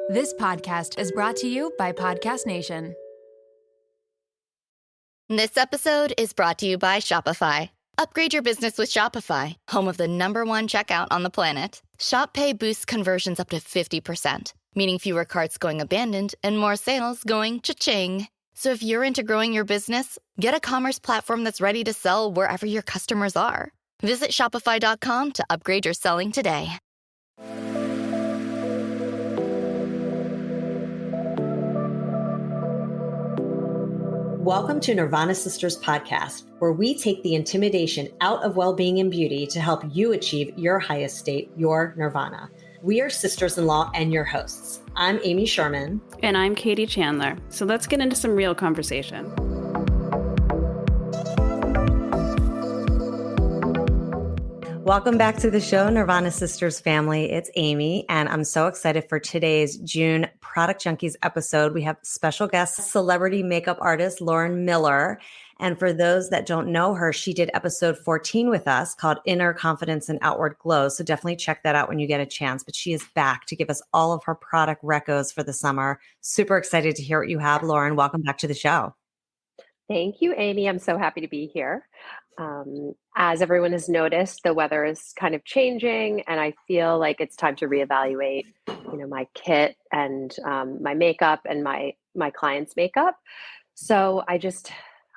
This podcast is brought to you by Podcast Nation. This episode is brought to you by Shopify. Upgrade your business with Shopify, home of the #1 checkout on the planet. Shop Pay boosts conversions up to 50%, meaning fewer carts going abandoned and more sales going cha-ching. So if you're into growing your business, get a commerce platform that's ready to sell wherever your customers are. Visit shopify.com to upgrade your selling today. Welcome to Nirvana Sisters podcast, where we take the intimidation out of well-being and beauty to help you achieve your highest state, your nirvana. We are sisters-in-law and your hosts. I'm Amy Sherman. And I'm Katie Chandler. So let's get into some real conversation. Welcome back to the show, Nirvana Sisters family. It's Amy, and I'm so excited for today's June Product Junkies episode. We have special guest celebrity makeup artist Lauren Miller. And for those that don't know her, she did episode 14 with us called Inner Confidence and Outward Glow. So definitely check that out when you get a chance. But she is back to give us all of her product recos for the summer. Super excited to hear what you have, Lauren. Welcome back to the show. Thank you, Amy. I'm so happy to be here. As everyone has noticed, the weather is kind of changing, and I feel like it's time to reevaluate, my kit and my makeup and my clients' makeup. So I just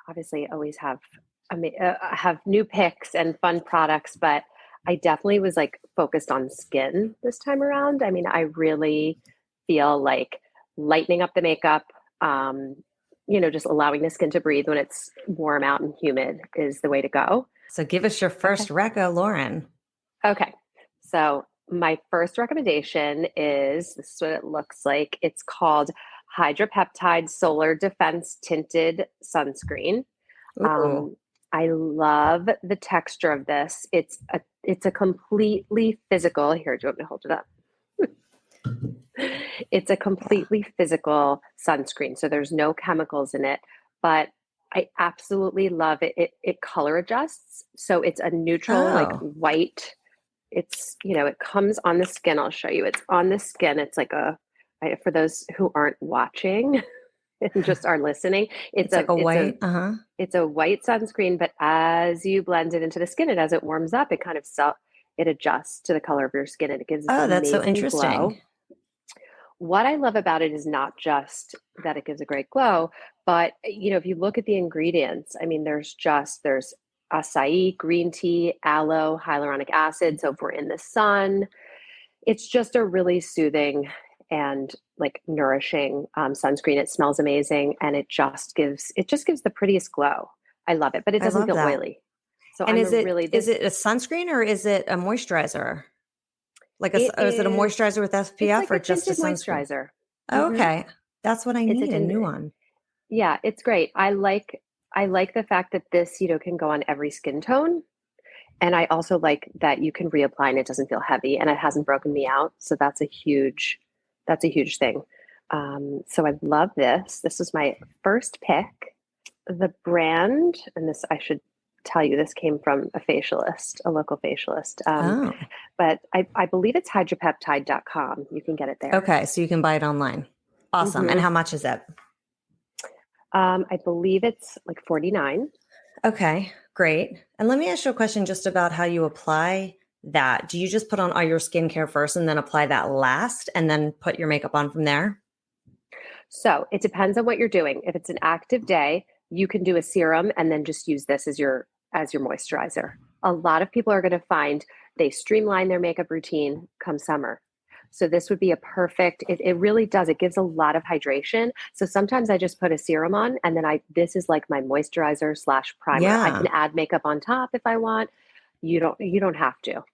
obviously always have new picks and fun products, but I definitely was focused on skin this time around. I mean, I really feel like lightening up the makeup, just allowing the skin to breathe when it's warm out and humid is the way to go. So give us your first reco, Lauren. Okay. So my first recommendation this is what it looks like. It's called Hydropeptide Solar Defense Tinted Sunscreen. I love the texture of this. It's a completely physical, here, do you want me to hold it up? It's a completely physical sunscreen. So there's no chemicals in it, but I absolutely love it. It color adjusts. So it's a neutral, white. It's, it comes on the skin. I'll show you. It's on the skin. It's for those who aren't watching and just are listening, it's a white sunscreen, but as you blend it into the skin and as it warms up, it kind of it adjusts to the color of your skin and it gives that's so interesting. Glow. What I love about it is not just that it gives a great glow, but if you look at the ingredients, I mean, there's acai, green tea, aloe, hyaluronic acid. So if we're in the sun, it's just a really soothing and nourishing sunscreen. It smells amazing, and it just gives the prettiest glow. I love it, but it doesn't feel oily. So is it a sunscreen or is it a moisturizer? Is it a moisturizer with SPF or just a moisturizer? Oh, okay. That's what I need, a new one. Yeah, it's great. I like the fact that this, can go on every skin tone. And I also like that you can reapply and it doesn't feel heavy and it hasn't broken me out. So that's a huge thing. So I love this. This was my first pick. The brand, and this I should tell you, this came from a local facialist. But I believe it's hydropeptide.com. You can get it there. Okay. So you can buy it online. Awesome. Mm-hmm. And how much is it? I believe it's $49. Okay, great. And let me ask you a question just about how you apply that. Do you just put on all your skincare first and then apply that last and then put your makeup on from there? So it depends on what you're doing. If it's an active day, you can do a serum and then just use this as your moisturizer. A lot of people are going to find they streamline their makeup routine come summer. So this would be a perfect, it really does. It gives a lot of hydration. So sometimes I just put a serum on and then this is like my moisturizer / primer. Yeah. I can add makeup on top if I want. You don't have to.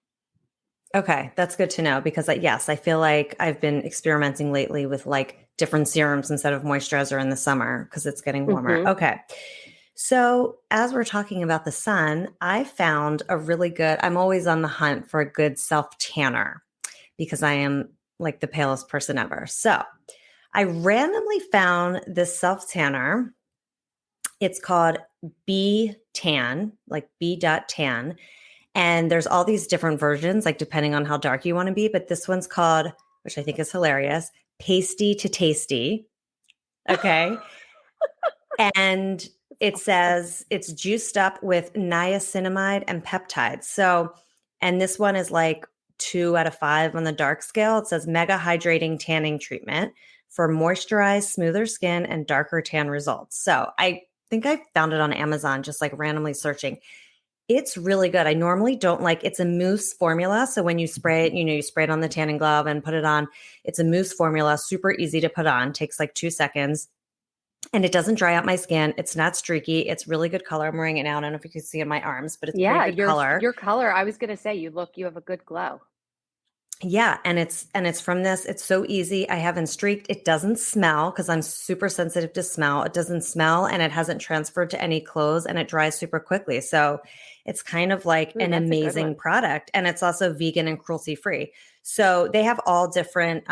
Okay. That's good to know because I feel like I've been experimenting lately with different serums instead of moisturizer in the summer because it's getting warmer. Mm-hmm. Okay. So as we're talking about the sun, I found I'm always on the hunt for a good self-tanner because I am the palest person ever. So I randomly found this self-tanner. It's called B-Tan, B.tan. And there's all these different versions, depending on how dark you want to be. But this one's called, which I think is hilarious, pasty to tasty. Okay. And it says it's juiced up with niacinamide and peptides. So, and this one is like 2 out of 5 on the dark scale. It says mega hydrating tanning treatment for moisturized, smoother skin and darker tan results. So I think I found it on Amazon, just like randomly searching. It's really good. I normally don't like, it's a mousse formula. So when you spray it, you spray it on the tanning glove and put it on. It's a mousse formula, super easy to put on, takes like 2 seconds. And it doesn't dry out my skin. It's not streaky. It's really good color. I'm wearing it now. I don't know if you can see in my arms, but it's pretty good color. Your color. I was going to say, you have a good glow. Yeah. And it's from this. It's so easy. I haven't streaked. It doesn't smell because I'm super sensitive to smell. It doesn't smell and it hasn't transferred to any clothes and it dries super quickly. So it's kind of like an amazing product. And it's also vegan and cruelty free. So they have all different,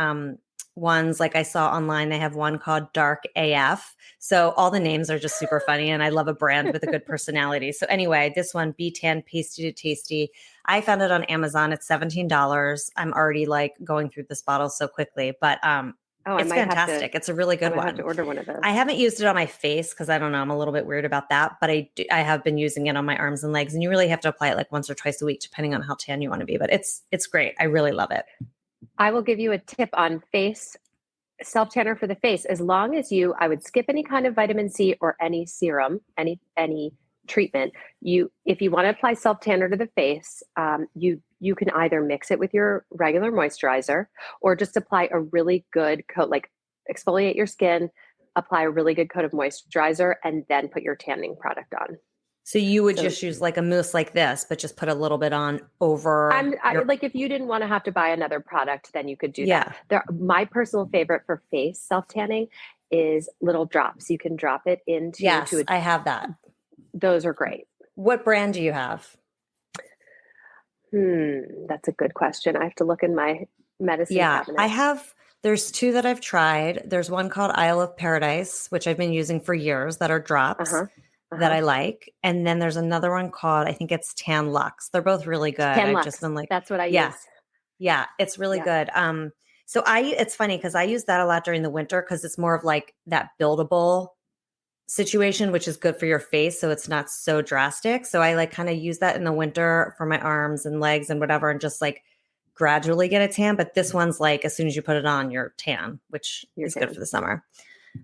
ones. Like I saw online, they have one called Dark AF. So all the names are just super funny. And I love a brand with a good personality. So anyway, this one, B10 Pasty to Tasty. I found it on Amazon. It's $17. I'm already like going through this bottle so quickly, but it's fantastic. It's a really good one. I have to order one of those. I haven't used it on my face because I don't know. I'm a little bit weird about that, but I have been using it on my arms and legs. And you really have to apply it like once or twice a week, depending on how tan you want to be. But it's great. I really love it. I will give you a tip on face self-tanner for the face. As long as I would skip any kind of vitamin C or any serum, any treatment. If you want to apply self-tanner to the face, you can either mix it with your regular moisturizer or just apply a really good coat, like exfoliate your skin, apply a really good coat of moisturizer, and then put your tanning product on. So you would just use like a mousse like this, but just put a little bit on over. Like if you didn't want to have to buy another product, then you could do that. My personal favorite for face self-tanning is little drops. You can drop it into. Yes, I have that. Those are great. What brand do you have? That's a good question. I have to look in my medicine cabinet. There's 2 that I've tried. There's one called Isle of Paradise, which I've been using for years, that are drops. That I like. And then there's another one called, I think it's Tan Luxe. They're both really good. Tan I've Luxe. just been like, that's what I use. Yeah, it's really good. So it's funny because I use that a lot during the winter because it's more of like that buildable situation, which is good for your face. So it's not so drastic. So I like kind of use that in the winter for my arms and legs and whatever, and just like gradually get a tan. But this one's like, as soon as you put it on, you're tan, which is good for the summer.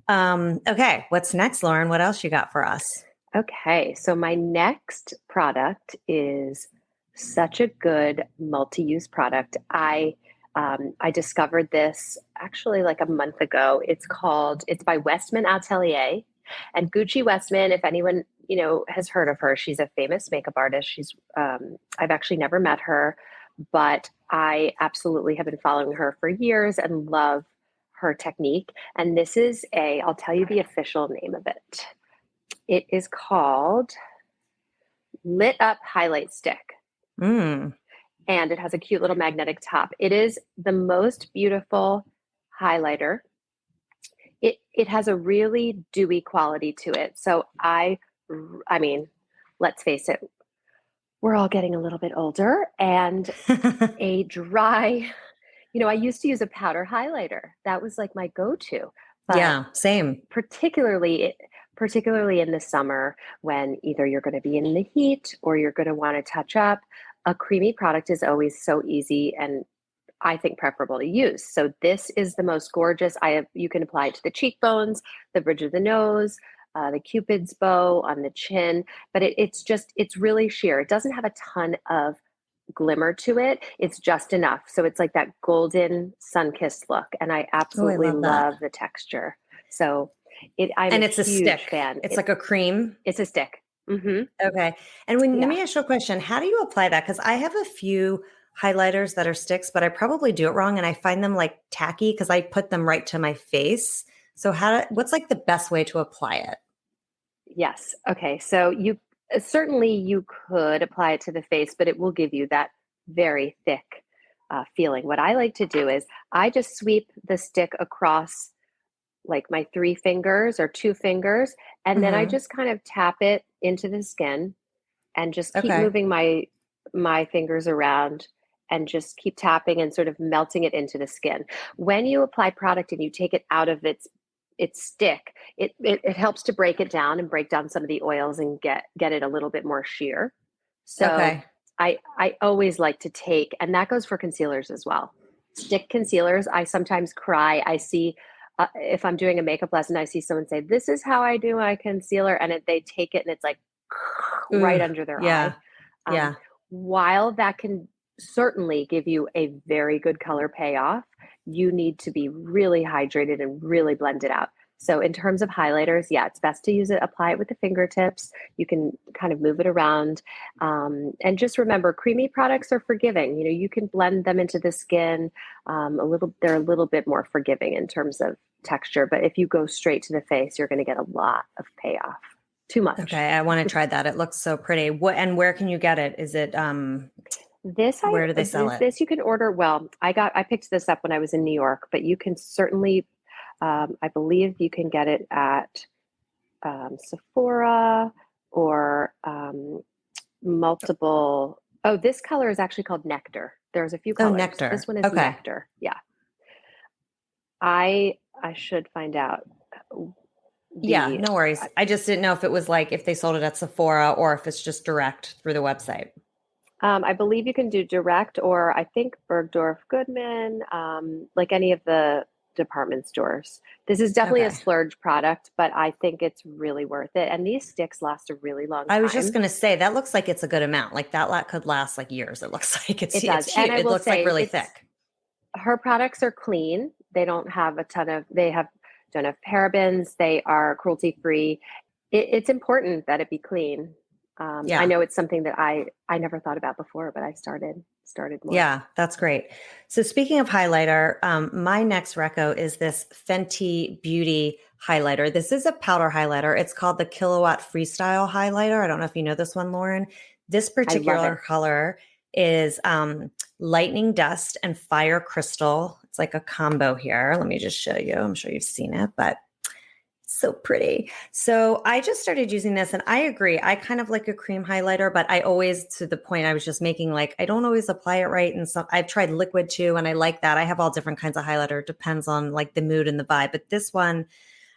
Okay. What's next, Lauren? What else you got for us? Okay, so my next product is such a good multi-use product. I discovered this actually like a month ago. It's by Westman Atelier, and Gucci Westman. If anyone has heard of her, she's a famous makeup artist. I've actually never met her, but I absolutely have been following her for years and love her technique. And this is I'll tell you the official name of it. It is called Lit Up Highlight Stick. And it has a cute little magnetic top. It is the most beautiful highlighter. It has a really dewy quality to it. So I mean, let's face it, we're all getting a little bit older, and a dry, I used to use a powder highlighter. That was like my go-to. Yeah, same. Particularly in the summer when either you're going to be in the heat or you're going to want to touch up, a creamy product is always so easy and I think preferable to use. So this is the most gorgeous. You can apply it to the cheekbones, the bridge of the nose, the Cupid's bow on the chin, but it's really sheer. It doesn't have a ton of glimmer to it. It's just enough. So it's like that golden sun-kissed look. And I absolutely love the texture. So it's a stick. Fan. It's like a cream. It's a stick. Mm-hmm. Okay. And let me ask you a question. How do you apply that? Because I have a few highlighters that are sticks, but I probably do it wrong. And I find them like tacky because I put them right to my face. So what's like the best way to apply it? Yes. Okay. So you could apply it to the face, but it will give you that very thick feeling. What I like to do is I just sweep the stick across like my 3 fingers or 2 fingers. And then I just kind of tap it into the skin and just keep moving my fingers around. and just keep tapping and sort of melting it into the skin. When you apply product and you take it out of its stick, it helps to break it down and break down some of the oils and get it a little bit more sheer. So Okay. I always like to take, and that goes for concealers as well. Stick concealers. I sometimes cry. I see, if I'm doing a makeup lesson, I see someone say, "This is how I do my concealer," and they take it and it's like right Ooh, under their eye. yeah. Um, Yeah. while that can certainly give you a very good color payoff, you need to be really hydrated and really blend it out. So in terms of highlighters, yeah, it's best to apply it with the fingertips. You can kind of move it around. And just remember, creamy products are forgiving. You can blend them into the skin they're a little bit more forgiving in terms of texture. But if you go straight to the face, you're going to get a lot of payoff. Too much. Okay. I want to try that. It looks so pretty. And where can you get it? Is it, where do they sell it? This you can order. Well, I picked this up when I was in New York, but you can certainly, I believe you can get it at Sephora or multiple. Oh, this color is actually called Nectar. There's a few Oh, colors. Nectar. This one is Okay. Nectar. Yeah. I should find out. Yeah, no worries. I just didn't know if it was like if they sold it at Sephora or if it's just direct through the website. I believe you can do direct, or I think Bergdorf Goodman, like any of the department stores. This is definitely a Okay. splurge product, but I think it's really worth it. And these sticks last a really long I time. was just going to say that looks like it's a good amount. Like that could last like years. It looks like It does. it's huge. And I It will looks like say really thick. her products are clean. They don't have don't have parabens. They are cruelty free. It's important that it be clean. I Yeah. know it's something that I never thought about before, but I started more. Yeah, that's great. So speaking of highlighter, my next reco is this Fenty Beauty highlighter. This is a powder highlighter. It's called the Kilowatt Freestyle highlighter. I don't know if you know this one, Lauren. This particular color is lightning dust and fire crystal. It's like a combo here. Let me just show you. I'm sure you've seen it, but so pretty. So I just started using this and I agree. I kind of like a cream highlighter, but I always, to the point I was just making, like, I don't always apply it right. And so I've tried liquid too. And I like that. I have all different kinds of highlighter. It depends on like the mood and the vibe. But this one,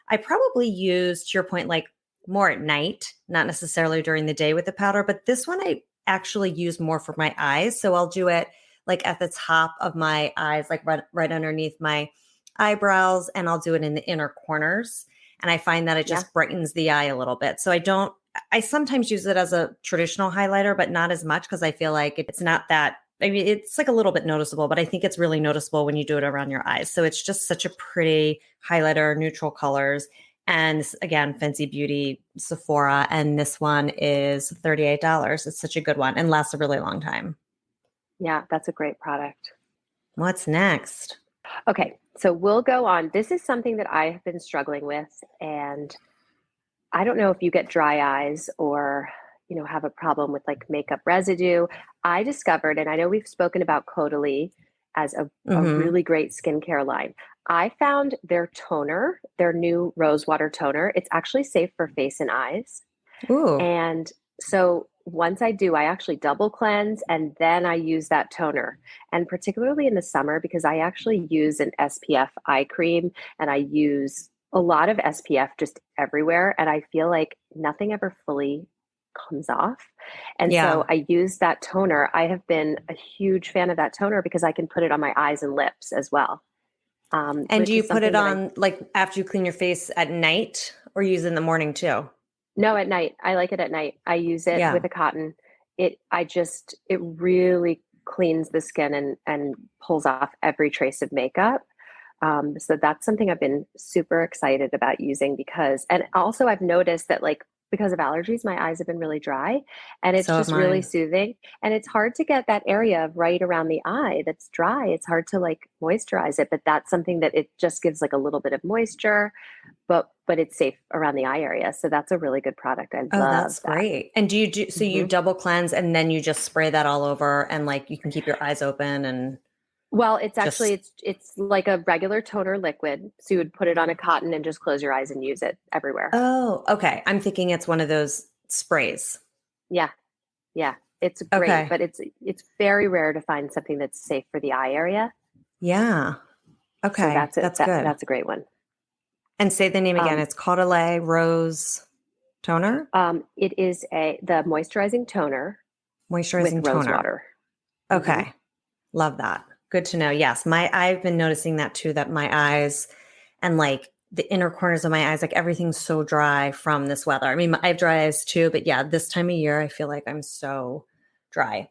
I probably use, to your point, like more at night, not necessarily during the day with the powder. But this one I actually use more for my eyes. So I'll do it like at the top of my eyes, like right underneath my eyebrows. And I'll do it in the inner corners. And I find that it just brightens the eye a little bit. So I sometimes use it as a traditional highlighter, but not as much because I feel like it's not that, I mean, it's like a little bit noticeable, but I think it's really noticeable when you do it around your eyes. So it's just such a pretty highlighter, neutral colors. And again, Fenty Beauty, Sephora. And this one is $38. It's such a good one and lasts a really long time. Yeah, that's a great product. What's next? Okay, so we'll go on. This is something that I have been struggling with, and I don't know if you get dry eyes or, have a problem with like makeup residue. I discovered, and I know we've spoken about Caudalie as a really great skincare line. I found their toner, their new rose water toner. It's actually safe for face and eyes. Ooh. And so once I do, I actually double cleanse and then I use that toner. And particularly in the summer, because I actually use an SPF eye cream and I use a lot of SPF just everywhere. And I feel like nothing ever fully comes off. And so I use that toner. I have been a huge fan of that toner because I can put it on my eyes and lips as well. And do you put it on like after you clean your face at night or use it in the morning too? No, at night. I like it at night. I use it with a cotton. It really cleans the skin and pulls off every trace of makeup. So that's something I've been super excited about using and also I've noticed that like because of allergies, my eyes have been really dry and it's just really soothing. And it's hard to get that area right around the eye that's dry. It's hard to like moisturize it, but that's something that it just gives like a little bit of moisture, but it's safe around the eye area. So that's a really good product. I love that's great. And so you double cleanse and then you just spray that all over and like you can keep your eyes open and. Well, it's actually, it's like a regular toner liquid. So you would put it on a cotton and just close your eyes and use it everywhere. Oh, okay. I'm thinking it's one of those sprays. Yeah. Yeah. It's great, but it's very rare to find something that's safe for the eye area. Yeah. Okay. So That's good. That's a great one. And say the name again. It's Caudalie Rose Toner? It is the moisturizing toner Moisturizing with toner. rose water. Okay. Mm-hmm. Love that. Good to know. Yes. I've been noticing that too, that my eyes and like the inner corners of my eyes, like everything's so dry from this weather. I mean, I have dry eyes too, but yeah, this time of year, I feel like I'm so dry.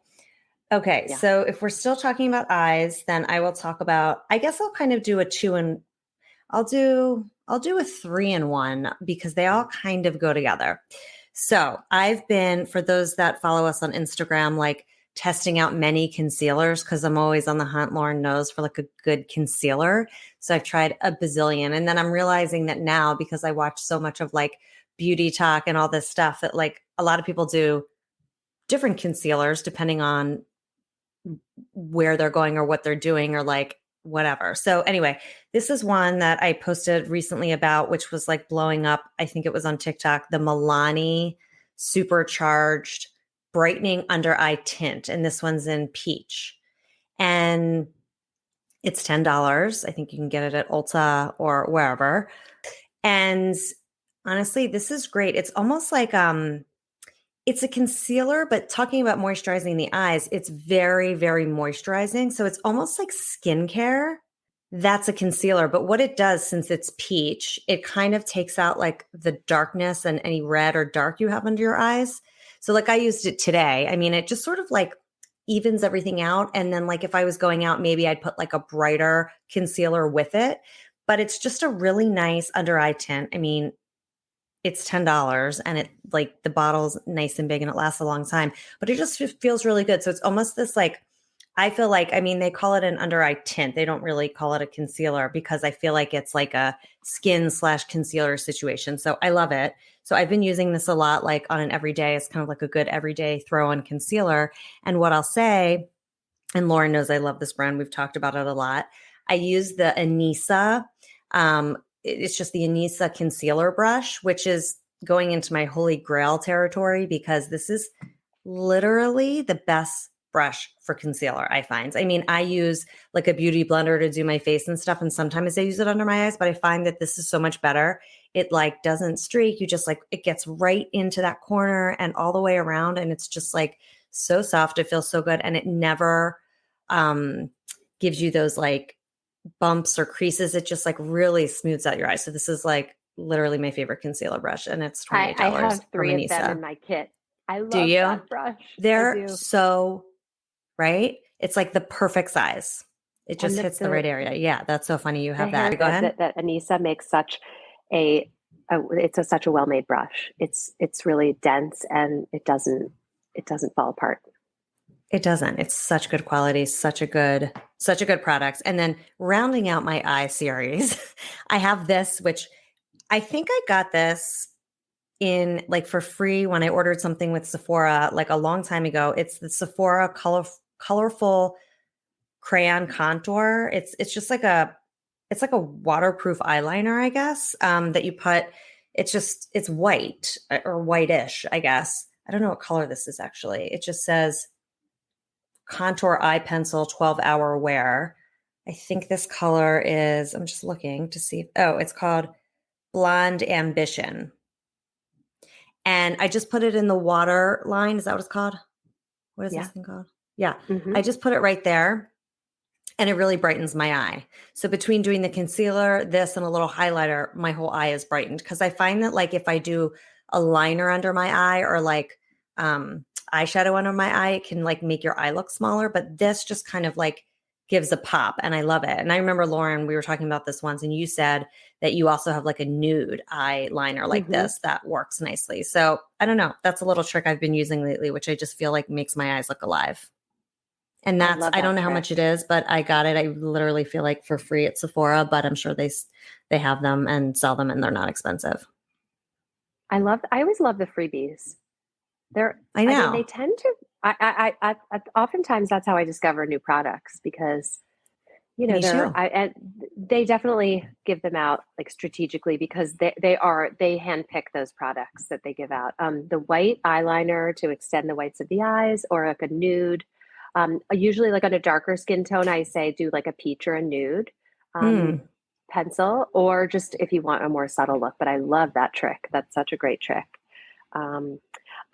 Okay. Yeah. So if we're still talking about eyes, then I will talk about, I guess I'll kind of do I'll do a 3-in-1 because they all kind of go together. So I've been, for those that follow us on Instagram, like testing out many concealers because I'm always on the hunt, Lauren knows, for like a good concealer. So I've tried a bazillion. And then I'm realizing that now, because I watch so much of like beauty talk and all this stuff, that like a lot of people do different concealers depending on where they're going or what they're doing or like whatever. So anyway, this is one that I posted recently about, which was like blowing up. I think it was on TikTok, the Milani supercharged brightening under eye tint. And this one's in peach. And it's $10. I think you can get it at Ulta or wherever. And honestly, this is great. It's almost like it's a concealer, but talking about moisturizing the eyes, it's very, very moisturizing. So it's almost like skincare. That's a concealer. But what it does, since it's peach, it kind of takes out like the darkness and any red or dark you have under your eyes. So like I used it today. I mean, it just sort of like evens everything out. And then like if I was going out, maybe I'd put like a brighter concealer with it. But it's just a really nice under eye tint. I mean, it's $10 and it like the bottle's nice and big and it lasts a long time, but it just feels really good. So it's almost this like, I feel like, I mean, they call it an under eye tint. They don't really call it a concealer because I feel like it's like a skin/concealer situation. So I love it. So I've been using this a lot, like on an everyday. It's kind of like a good everyday throw on concealer. And what I'll say, and Lauren knows I love this brand. We've talked about it a lot. I use the Anissa. It's just the Anissa concealer brush, which is going into my holy grail territory because this is literally the best brush for concealer, I find. I mean, I use like a beauty blender to do my face and stuff, and sometimes I use it under my eyes, but I find that this is so much better. It like doesn't streak. You just like, it gets right into that corner and all the way around. And it's just like so soft. It feels so good. And it never gives you those like bumps or creases. It just like really smooths out your eyes. So this is like literally my favorite concealer brush, and it's $28. I have 3 of them in my kit. I love Do you? that brush. They're so right. It's like the perfect size. It just hits the right area. Yeah, that's so funny. You have that. Go ahead. That Anissa makes such such a well-made brush. It's really dense and it doesn't fall apart. It doesn't. It's such good quality, such a good product. And then rounding out my eye series, I have this, which I think I got this in like for free when I ordered something with Sephora like a long time ago. It's the Sephora colorful crayon contour. It's just like it's like a waterproof eyeliner, I guess, that you put. It's white or whitish, I guess. I don't know what color this is actually. It just says contour eye pencil 12-hour wear. I think this color is, I'm just looking to see. Oh, it's called Blonde Ambition. And I just put it in the water line. Is that what it's called? What is this thing called? Yeah. Mm-hmm. I just put it right there and it really brightens my eye. So between doing the concealer, this and a little highlighter, my whole eye is brightened because I find that like if I do a liner under my eye or like eyeshadow under my eye, it can like make your eye look smaller, but this just kind of like gives a pop and I love it. And I remember Lauren, we were talking about this once and you said that you also have like a nude eyeliner like this that works nicely. So I don't know. That's a little trick I've been using lately, which I just feel like makes my eyes look alive. And I don't know how much it is, but I got it. I literally feel like for free at Sephora, but I'm sure they have them and sell them and they're not expensive. I always love the freebies. I know. I mean, they tend to, I oftentimes that's how I discover new products because Me too. and they definitely give them out like strategically because they handpick those products that they give out. The white eyeliner to extend the whites of the eyes, or like a nude. Usually, like on a darker skin tone, I say do like a peach or a nude Mm, pencil, or just if you want a more subtle look. But I love that trick. That's such a great trick. Um,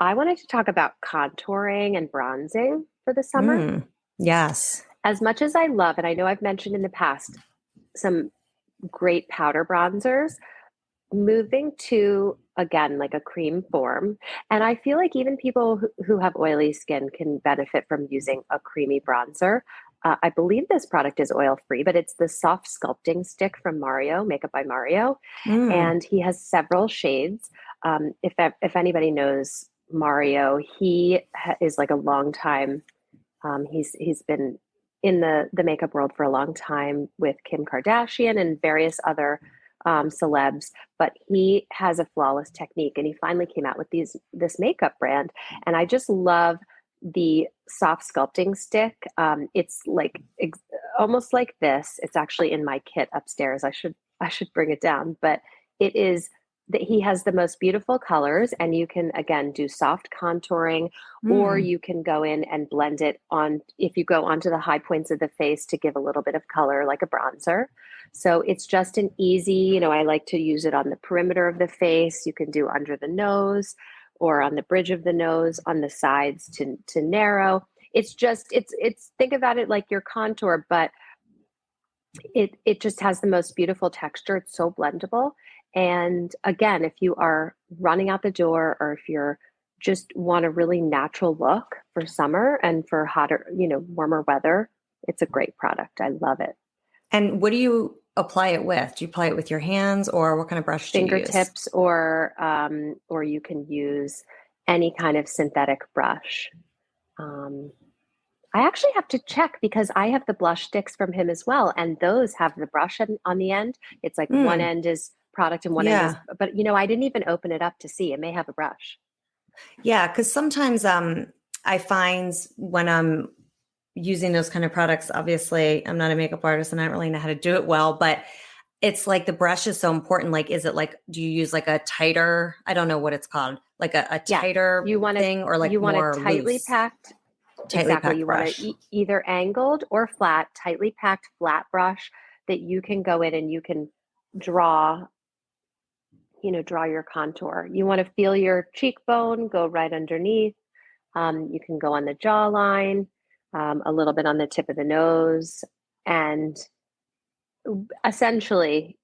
I wanted to talk about contouring and bronzing for the summer. yes. As much as I love, and I know I've mentioned in the past, some great powder bronzers, moving to again like a cream form. And I feel like even people who have oily skin can benefit from using a creamy bronzer. I believe this product is oil free, but it's the soft sculpting stick from Mario, Makeup by Mario, Mm, and he has several shades. If anybody knows Mario, is like a long time. He's been in the makeup world for a long time with Kim Kardashian and various other celebs, but he has a flawless technique, and he finally came out with this makeup brand, and I just love the soft sculpting stick. It's like almost like this. It's actually in my kit upstairs. I should bring it down, but it is that he has the most beautiful colors, and you can again do soft contouring, or mm. you can go in and blend it on if you go onto the high points of the face to give a little bit of color like a bronzer. So it's just an easy, I like to use it on the perimeter of the face. You can do under the nose or on the bridge of the nose, on the sides to narrow. It's think about it like your contour, but it just has the most beautiful texture. It's so blendable. And again, if you are running out the door, or if you're just want a really natural look for summer and for hotter, warmer weather, it's a great product. I love it. And what do you apply it with? Do you apply it with your hands, or what kind of brush do you use? Fingertips, or you can use any kind of synthetic brush. Um, I actually have to check because I have the blush sticks from him as well, and those have the brush on the end. It's like one Mm, end is product and one end is, yeah. but I didn't even open it up to see. It may have a brush. Yeah. Cause sometimes I find when I'm using those kind of products, obviously I'm not a makeup artist and I don't really know how to do it well, but it's like the brush is so important. Like, is it like, do you use like a tighter, I don't know what it's called, like a Yeah, tighter thing, or like you want a more tightly loose, packed. tightly Exactly. packed You want to brush? either angled or flat, tightly packed flat brush that you can go in and you can draw, draw your contour. You want to feel your cheekbone go right underneath. You can go on the jawline, a little bit on the tip of the nose, and essentially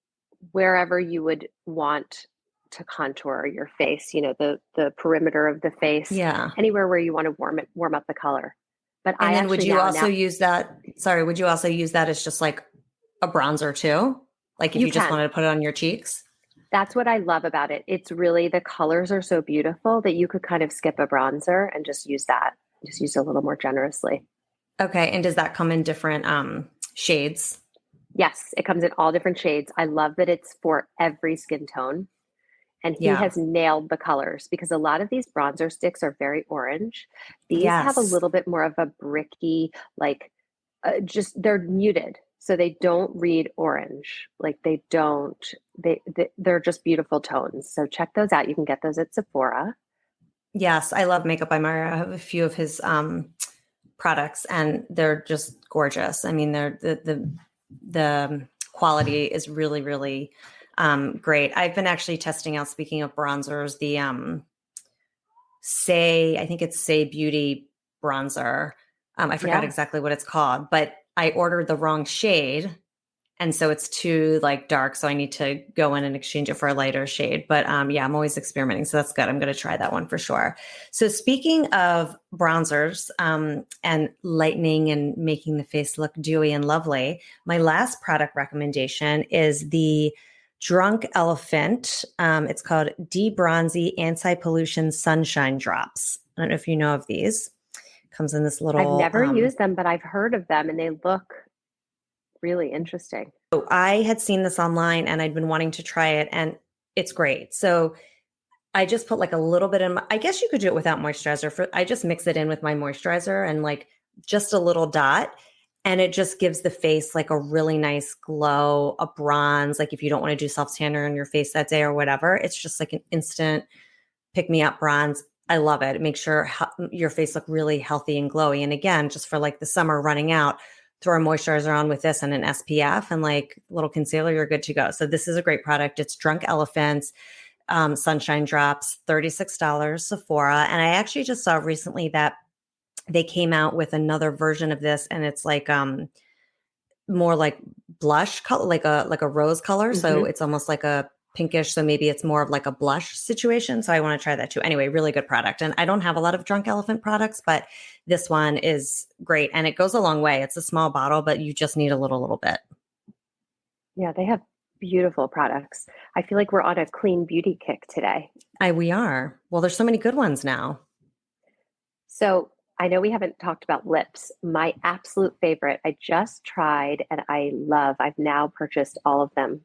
wherever you would want to contour your face, the perimeter of the face, Yeah. anywhere where you want to warm up the color. But And I then would actually you also now use that? Sorry, would you also use that as just like a bronzer too? Like if you you just can. wanted to put it on your cheeks? That's what I love about it. It's really the colors are so beautiful that you could kind of skip a bronzer and just use that. Just use it a little more generously. Okay. And does that come in different shades? Yes, it comes in all different shades. I love that it's for every skin tone. And he Yeah. has nailed the colors because a lot of these bronzer sticks are very orange. These have a Yes. little bit more of a bricky, like just they're muted. So they don't read orange. Like they don't, they're just beautiful tones. So check those out. You can get those at Sephora. Yes. I love Makeup by Mario. I have a few of his products and they're just gorgeous. I mean, they're the quality is really, really great. I've been actually testing out, speaking of bronzers, the I think it's Say Beauty bronzer. I forgot Yeah. exactly what it's called, but I ordered the wrong shade. And so it's too like dark. So I need to go in and exchange it for a lighter shade. But yeah, I'm always experimenting. So that's good. I'm going to try that one for sure. So speaking of bronzers and lightening and making the face look dewy and lovely, my last product recommendation is the Drunk Elephant. It's called De-Bronzy Anti-Pollution Sunshine Drops. I don't know if you know of these. Comes in this I've little never used them, but I've heard of them and they look really interesting. So I had seen this online and I'd been wanting to try it and it's great. So I just put like a little bit in I guess you could do it without moisturizer. I just mix it in with my moisturizer and like just a little dot. And it just gives the face like a really nice glow, a bronze. Like if you don't want to do self-tanner on your face that day or whatever, it's just like an instant pick-me-up bronze. I love it. It makes your face look really healthy and glowy. And again, just for like the summer running out, throw a moisturizer on with this and an SPF and like a little concealer, you're good to go. So this is a great product. It's Drunk Elephants Sunshine Drops, $36, Sephora. And I actually just saw recently that they came out with another version of this, and it's like more like blush color, like a rose color. Mm-hmm. So it's almost like a pinkish. So maybe it's more of like a blush situation. So I want to try that too. Anyway, really good product. And I don't have a lot of Drunk Elephant products, but this one is great. And it goes a long way. It's a small bottle, but you just need a little bit. Yeah, they have beautiful products. I feel like we're on a clean beauty kick today. We are. Well, there's so many good ones now. So I know we haven't talked about lips. My absolute favorite, I just tried and I love, I've now purchased all of them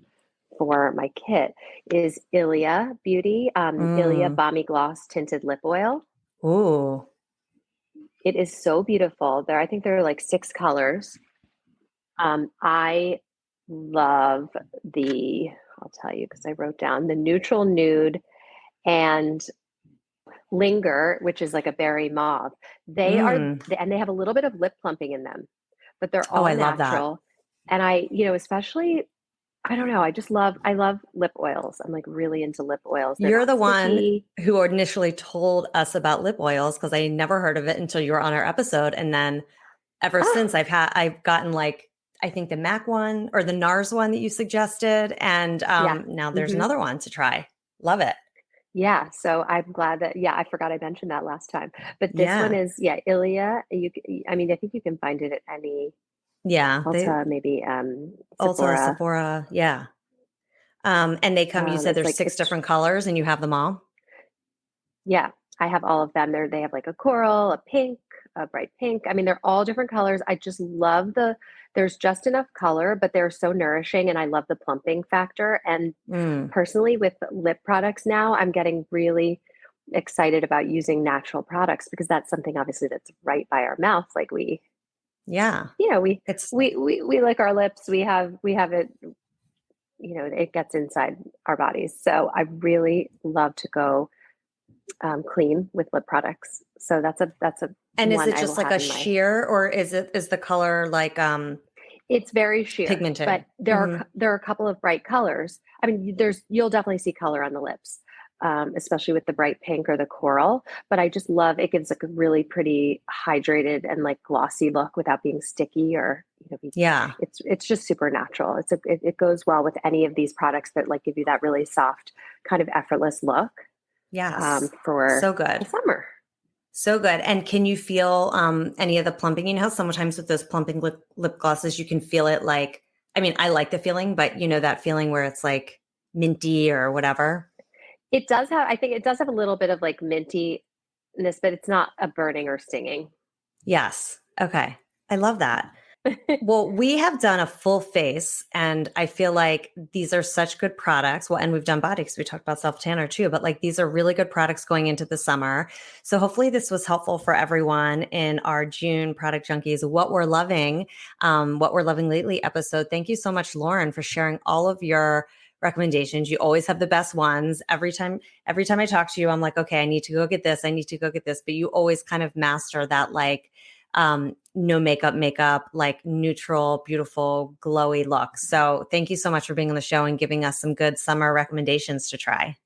for my kit, is Ilia Beauty, Ilia Balmy Gloss Tinted Lip Oil. Ooh. It is so beautiful. I think there are like 6 colors. I love I'll tell you because I wrote down the neutral nude and Linger, which is like a berry mauve. They are, and they have a little bit of lip plumping in them, but they're all natural. Love that. And I, especially, I don't know, I love lip oils. I'm like really into lip oils. You're the one who initially told us about lip oils because I never heard of it until you were on our episode. And then ever since I've gotten like, I think the MAC one or the NARS one that you suggested. And now there's another one to try. Love it. Yeah. So I'm glad that, I forgot I mentioned that last time, but this one is, Ilia. I think you can find it at any, Ulta, maybe, Sephora. Ulta, Sephora. Yeah. And they come, you said there's like 6 different colors and you have them all. Yeah. I have all of them. They have like a coral, a pink, a bright pink. I mean, they're all different colors. I just love there's just enough color, but they're so nourishing and I love the plumping factor. And personally with lip products now, I'm getting really excited about using natural products because that's something obviously that's right by our mouth. Like we lick our lips. We have it, it gets inside our bodies. So I really love to go clean with lip products. So that's a and is it just like a sheer or is the color like it's very sheer pigmented, but there are a couple of bright colors. I mean, you'll definitely see color on the lips, especially with the bright pink or the coral, but I just love it. Gives like a really pretty hydrated and like glossy look without being sticky or it's just super natural. It goes well with any of these products that like give you that really soft kind of effortless look. Yes. For so good. The summer. So good. And can you feel any of the plumping? You know how sometimes with those plumping lip glosses, you can feel it like, I mean, I like the feeling, but that feeling where it's like minty or whatever. I think it does have a little bit of like mintiness, but it's not a burning or stinging. Yes. Okay. I love that. Well, we have done a full face and I feel like these are such good products. Well, and we've done body because we talked about self-tanner too, but like these are really good products going into the summer. So hopefully this was helpful for everyone in our June Product Junkies, What We're Loving Lately episode. Thank you so much, Lauren, for sharing all of your recommendations. You always have the best ones. Every time I talk to you, I'm like, okay, I need to go get this. But you always kind of master that like, no makeup, like neutral, beautiful, glowy look. So thank you so much for being on the show and giving us some good summer recommendations to try.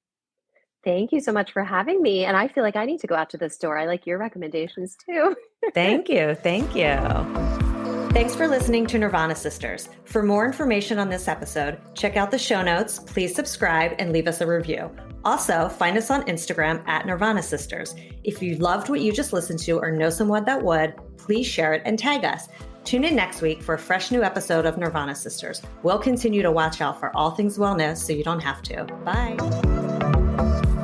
Thank you so much for having me. And I feel like I need to go out to the store. I like your recommendations too. Thank you. Thanks for listening to Nirvana Sisters. For more information on this episode, check out the show notes, please subscribe and leave us a review. Also, find us on Instagram at Nirvana Sisters. If you loved what you just listened to or know someone that would, please share it and tag us. Tune in next week for a fresh new episode of Nirvana Sisters. We'll continue to watch out for all things wellness so you don't have to. Bye.